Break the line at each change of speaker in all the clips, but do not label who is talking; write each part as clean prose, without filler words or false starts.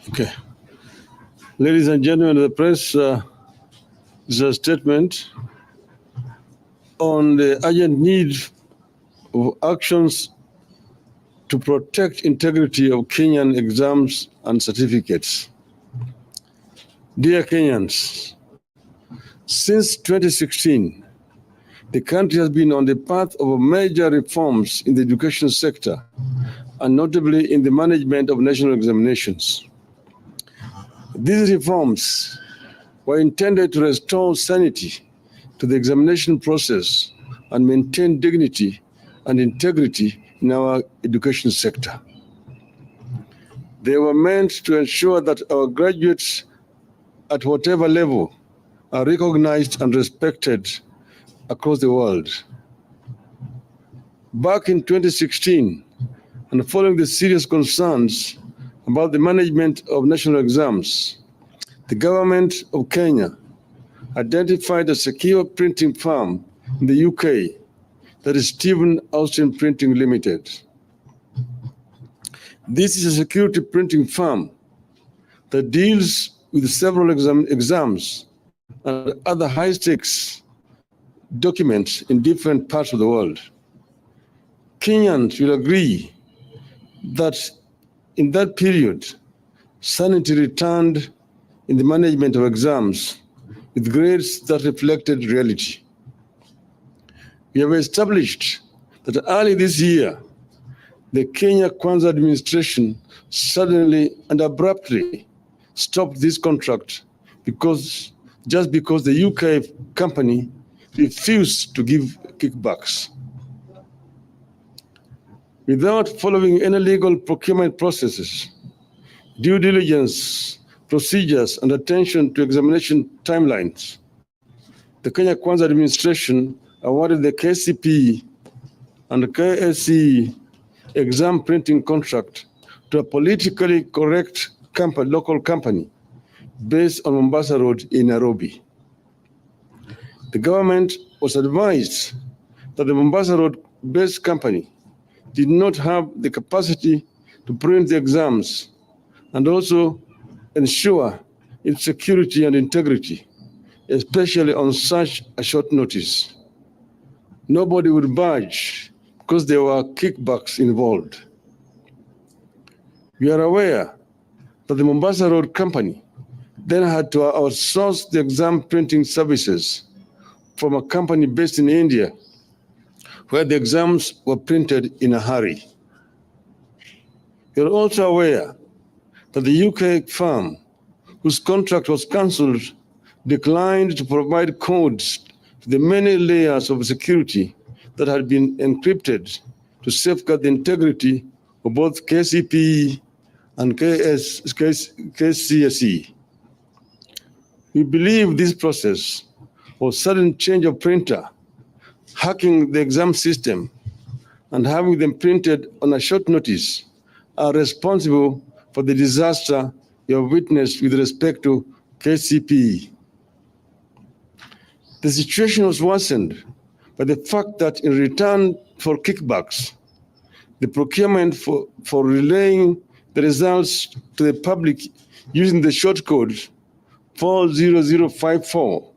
Okay. Ladies and gentlemen of the press, this is a statement on the urgent need of actions to protect integrity of Kenyan exams and certificates. Dear Kenyans, since 2016, the country has been on the path of major reforms in the education sector, and notably in the management of national examinations. These reforms were intended to restore sanity to the examination process and maintain dignity and integrity in our education sector. They were meant to ensure that our graduates at whatever level are recognized and respected across the world. Back in 2016, and following the serious concerns about the management of national exams, the government of Kenya identified a secure printing firm in the UK, that is Stephen Austin Printing Limited. This is a security printing firm that deals with several exams and other high-stakes documents in different parts of the world. Kenyans will agree that in that period, sanity returned in the management of exams with grades that reflected reality. We have established that early this year, the Kenya Kwanza administration suddenly and abruptly stopped this contract just because the UK company refused to give kickbacks. Without following any legal procurement processes, due diligence procedures, and attention to examination timelines, the Kenya Kwanza administration awarded the KCPE and the KSE exam printing contract to a politically correct local company based on Mombasa Road in Nairobi. The government was advised that the Mombasa Road-based company did not have the capacity to print the exams and also ensure its security and integrity, especially on such a short notice. Nobody would budge because there were kickbacks involved. We are aware that the Mombasa Road company then had to outsource the exam printing services from a company based in India, where the exams were printed in a hurry. We are also aware that the UK firm, whose contract was cancelled, declined to provide codes to the many layers of security that had been encrypted to safeguard the integrity of both KCPE and KCSE. We believe this process of sudden change of printer, hacking the exam system, and having them printed on a short notice are responsible for the disaster you have witnessed with respect to KCPE. The situation was worsened by the fact that in return for kickbacks, the procurement for relaying the results to the public using the short code 40054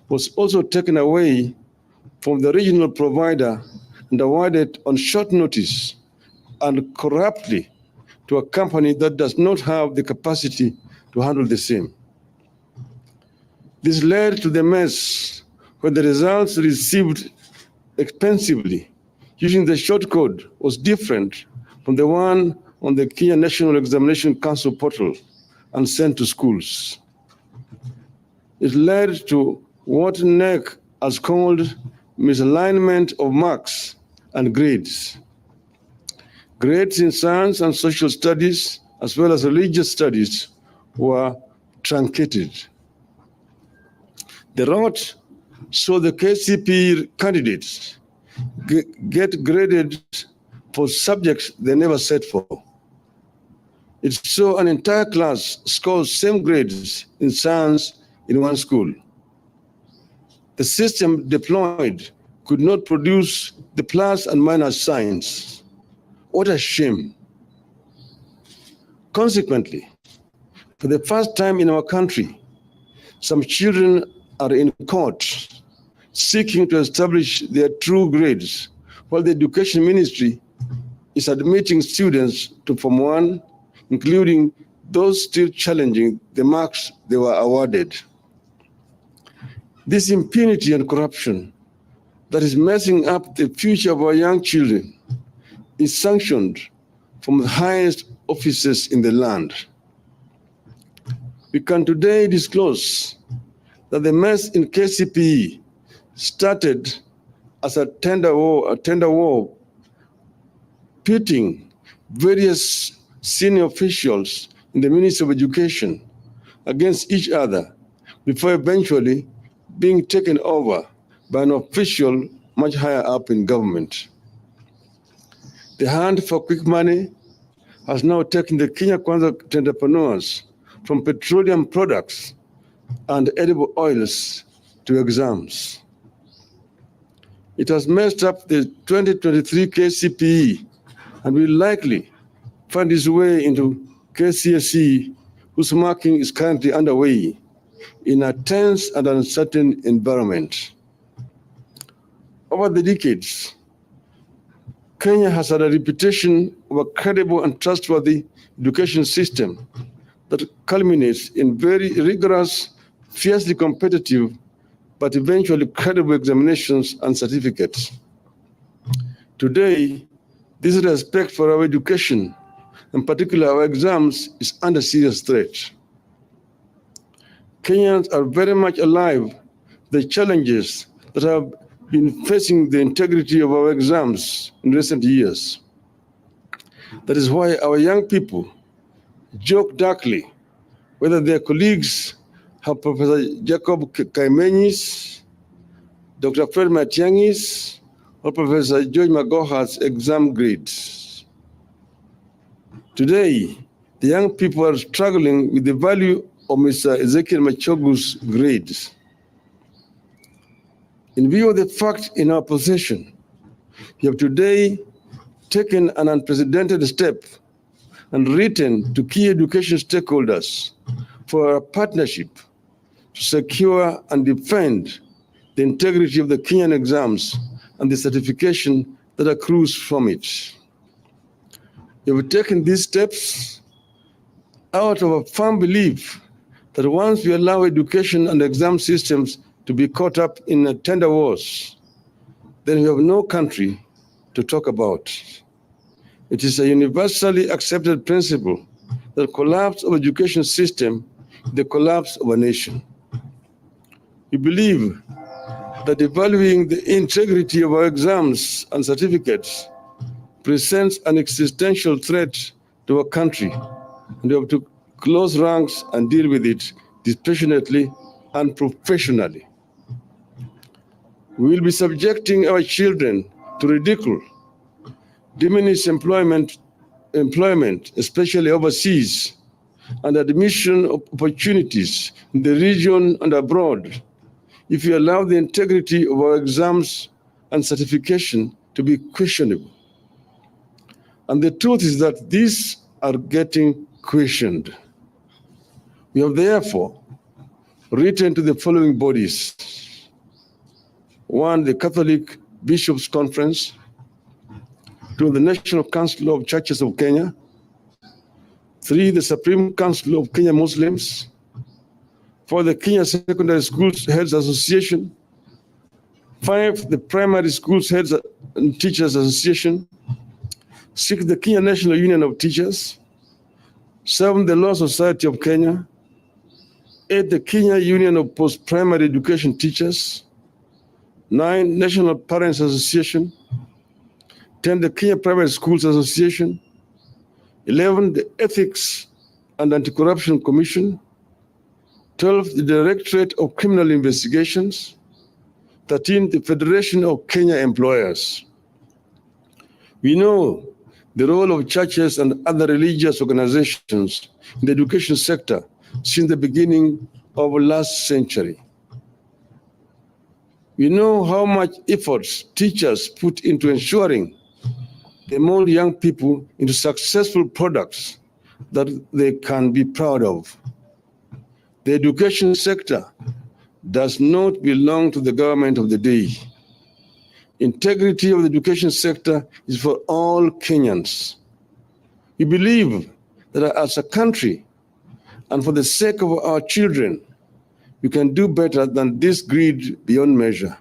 was also taken away from the regional provider and awarded on short notice and corruptly to a company that does not have the capacity to handle the same. This led to the mess where the results received expensively using the short code was different from the one on the Kenya National Examination Council portal and sent to schools. It led to what NEC has called misalignment of marks and grades. Grades in science and social studies, as well as religious studies, were truncated. The route saw the KCPE candidates get graded for subjects they never set for. It saw an entire class score same grades in science in one school. The system deployed could not produce the plus and minus signs. What a shame. Consequently, For the first time in our country, some children are in court seeking to establish their true grades, while the Education Ministry is admitting students to Form 1, including those still challenging the marks they were awarded. This impunity and corruption that is messing up the future of our young children is sanctioned from the highest offices in the land. We can today disclose that the mess in KCPE started as a tender war pitting various senior officials in the Ministry of Education against each other before eventually being taken over by an official much higher up in government. The hunt for quick money has now taken the Kenya Kwanza entrepreneurs from petroleum products and edible oils to exams. It has messed up the 2023 KCPE and will likely find its way into KCSE, whose marking is currently underway in a tense and uncertain environment. Over the decades, Kenya has had a reputation of a credible and trustworthy education system that culminates in very rigorous, fiercely competitive, but eventually credible examinations and certificates. Today, this respect for our education, in particular our exams, is under serious threat. Kenyans are very much alive to the challenges that have been facing the integrity of our exams in recent years. That is why our young people joke darkly whether their colleagues have Professor Jacob Kaimenyis, Dr. Fred Matiangis, or Professor George Magoha's exam grades. Today, the young people are struggling with the value of Mr. Ezekiel Machogu's grades. In view of the fact in our possession, we have today taken an unprecedented step and written to key education stakeholders for a partnership to secure and defend the integrity of the Kenyan exams and the certification that accrues from it. We have taken these steps out of a firm belief that once we allow education and exam systems to be caught up in tender wars, then we have no country to talk about. It is a universally accepted principle that the collapse of education system is the collapse of a nation. We believe that evaluating the integrity of our exams and certificates presents an existential threat to our country, and we have to close ranks and deal with it dispassionately and professionally. We will be subjecting our children to ridicule, diminished employment, especially overseas, and admission opportunities in the region and abroad if we allow the integrity of our exams and certification to be questionable. And the truth is that these are getting questioned. We have therefore written to the following bodies: 1, the Catholic Bishops' Conference; 2, the National Council of Churches of Kenya; 3, the Supreme Council of Kenya Muslims; 4, the Kenya Secondary Schools Heads Association; 5, the Primary Schools Heads and Teachers Association; 6, the Kenya National Union of Teachers; 7, the Law Society of Kenya; 8, the Kenya Union of Post-Primary Education Teachers; 9, National Parents Association; 10, the Kenya Private Schools Association; 11, the Ethics and Anti-Corruption Commission; 12, the Directorate of Criminal Investigations; 13, the Federation of Kenya Employers. We know the role of churches and other religious organizations in the education sector since the beginning of last century. We know how much efforts teachers put into ensuring they mold young people into successful products that they can be proud of. The education sector does not belong to the government of the day. Integrity of the education sector is for all Kenyans. We believe that as a country and for the sake of our children, we can do better than this greed beyond measure.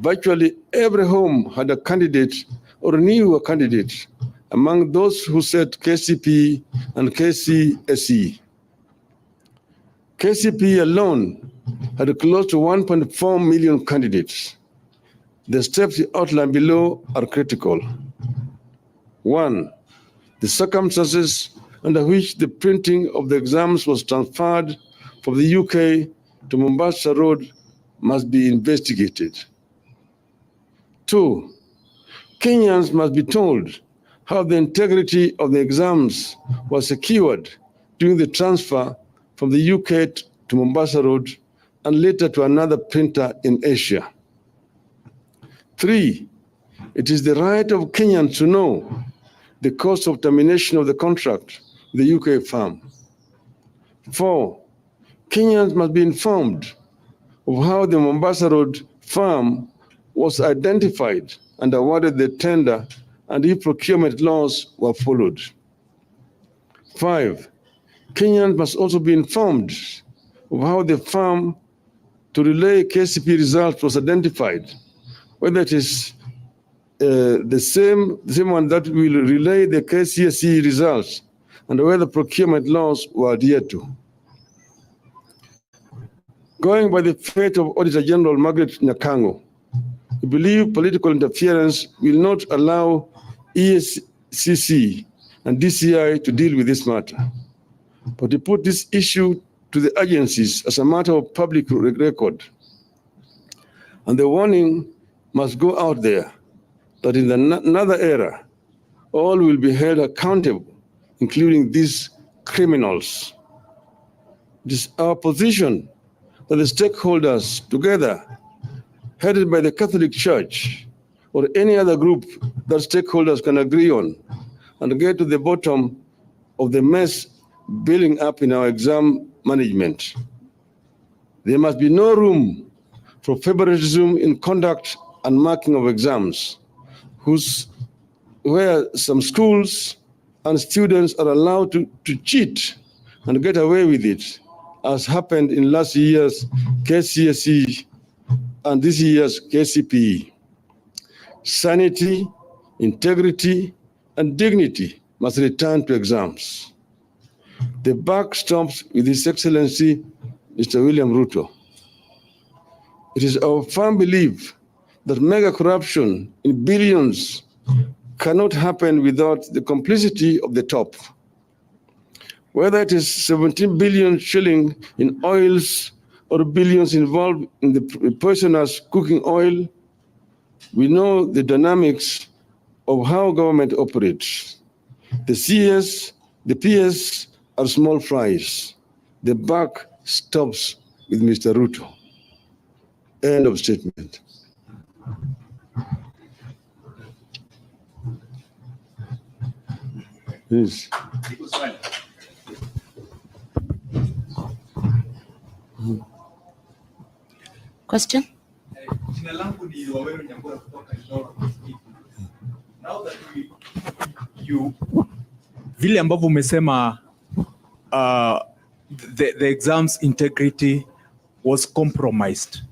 Virtually every home had a candidate or knew a candidate among those who said KCPE and KCSE. KCPE alone had close to 1.4 million candidates. The steps outlined below are critical. 1. The circumstances under which the printing of the exams was transferred from the UK to Mombasa Road must be investigated. 2. Kenyans must be told how the integrity of the exams was secured during the transfer from the UK to Mombasa Road and later to another printer in Asia. 3. It is the right of Kenyans to know the cost of termination of the contract with the UK firm. 4. Kenyans must be informed of how the Mombasa Road firm was identified and awarded the tender and if procurement laws were followed. 5. Kenyans must also be informed of how the firm to relay KCPE results was identified, whether it is the same one that will relay the KCSE results and whether procurement laws were adhered to. Going by the fate of Auditor General Margaret Nyakango, we believe political interference will not allow EACC and DCI to deal with this matter, but to put this issue to the agencies as a matter of public record. And the warning must go out there that in another era, all will be held accountable, including these criminals. It is our position that the stakeholders together, headed by the Catholic Church or any other group that stakeholders can agree on, and get to the bottom of the mess building up in our exam management. There must be no room for favoritism in conduct and marking of exams, where some schools and students are allowed to cheat and get away with it, as happened in last year's KCSE and this year's KCPE. Sanity, integrity, and dignity must return to exams. The buck stops with His Excellency, Mr. William Ruto. It is our firm belief that mega corruption in billions cannot happen without the complicity of the top. Whether it is 17 billion shilling in oils or billions involved in the poisonous cooking oil, we know the dynamics of how government operates. The CS, the PS are small fries. The buck stops with Mr. Ruto. End of statement. Please.
Question?
Vile ambavyo umesema the exam's integrity was compromised.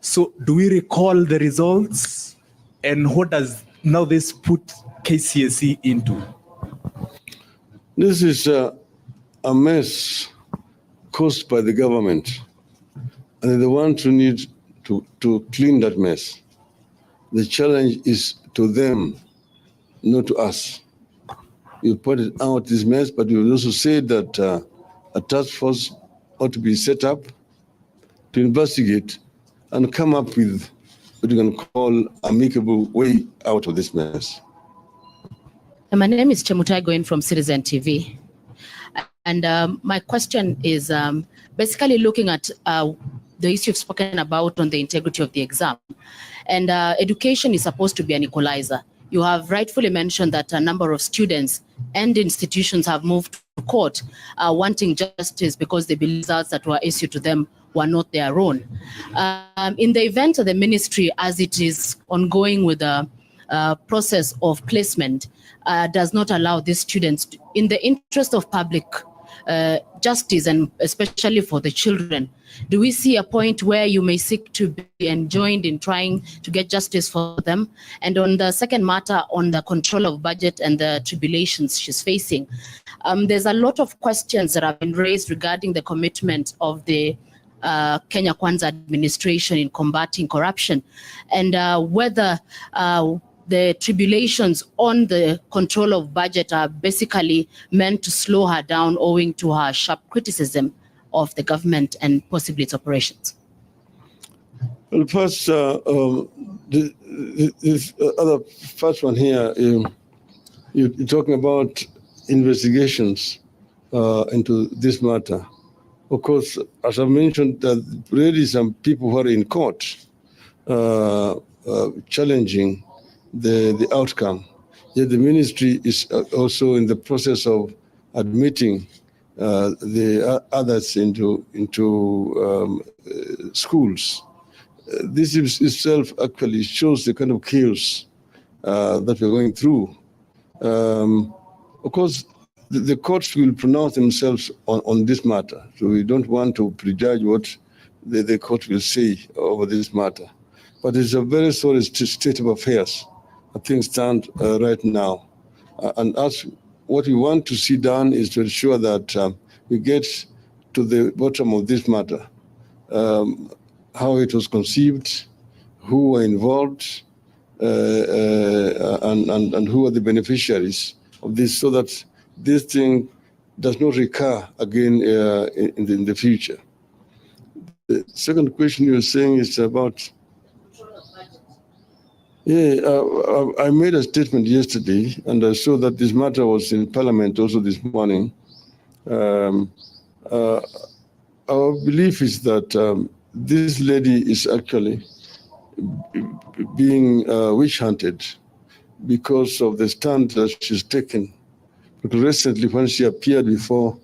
So do we recall the results and what does now this put KCSE into?
This is a mess caused by the government, and they're the ones who need to clean that mess. The challenge is to them, not to us. You pointed out this mess, but you also said that a task force ought to be set up to investigate and come up with what you can call amicable way out of this mess.
My name is Chemutai going from Citizen TV. And my question is basically looking at the issue you've spoken about on the integrity of the exam. And education is supposed to be an equalizer. you have rightfully mentioned that a number of students and institutions have moved to court wanting justice because they believe results that were issued to them were not their own. In the event of the ministry, as it is ongoing with the process of placement, does not allow these students, in the interest of public justice and especially for the children, do we see a point where you may seek to be enjoined in trying to get justice for them? And on the second matter, on the control of budget and the tribulations she's facing, there's a lot of questions that have been raised regarding the commitment of the Kenya Kwanza administration in combating corruption, and whether the tribulations on the control of budget are basically meant to slow her down owing to her sharp criticism of the government and possibly its operations.
Well, first, this other first one here, you're talking about investigations into this matter. Of course, as I mentioned, already some people who are in court challenging the outcome. Yet the ministry is also in the process of admitting the others into schools. This itself actually shows the kind of chaos that we're going through. Of course, the courts will pronounce themselves on this matter, so we don't want to prejudge what the court will say over this matter. But it's a very sorry state of affairs. Things stand right now. And as what we want to see done is to ensure that we get to the bottom of this matter, how it was conceived, who were involved, and who are the beneficiaries of this, so that this thing does not recur again in the future. The second question you're saying is about. Yeah, I made a statement yesterday, and I saw that this matter was in Parliament also this morning. Our belief is that this lady is actually being witch hunted because of the stand that she's taken. Because recently, when she appeared before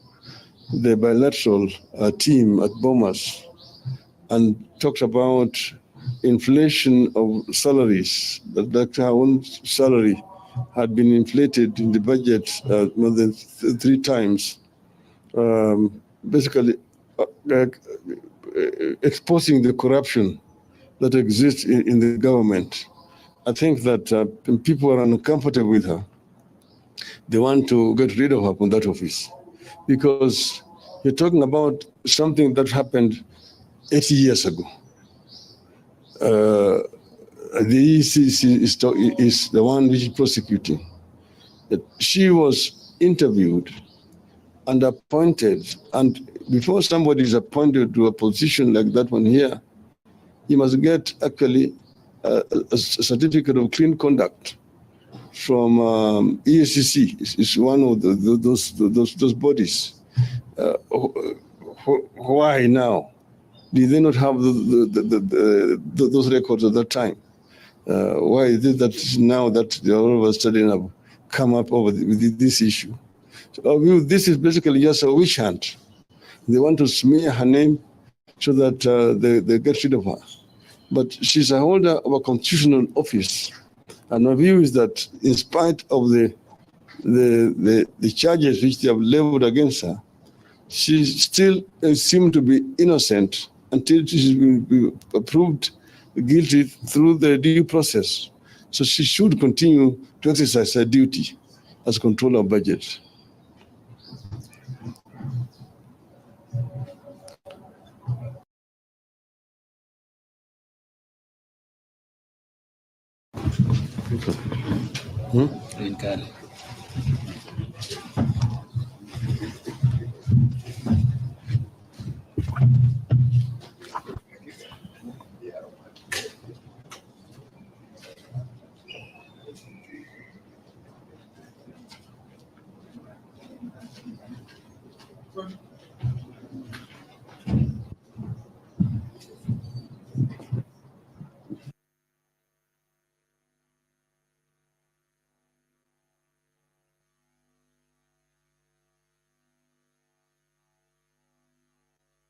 the bilateral team at Bomas and talked about inflation of salaries, that her own salary had been inflated in the budget more than 3 times, basically exposing the corruption that exists in the government. I think that people are uncomfortable with her. They want to get rid of her from that office, because you're talking about something that happened 80 years ago. The ECC is the one which is prosecuting. She was interviewed and appointed, and before somebody is appointed to a position like that one here, he must get actually a certificate of clean conduct from ECC. Is one of those bodies. Why now? Did they not have those records at that time? Why is it that now that they all of a sudden have come up over this issue? So this is basically just a witch hunt. They want to smear her name so that they get rid of her. But she's a holder of a constitutional office. And my view is that in spite of the charges which they have leveled against her, she still seems to be innocent until she's been proved guilty through the due process. So she should continue to exercise her duty as controller of budget.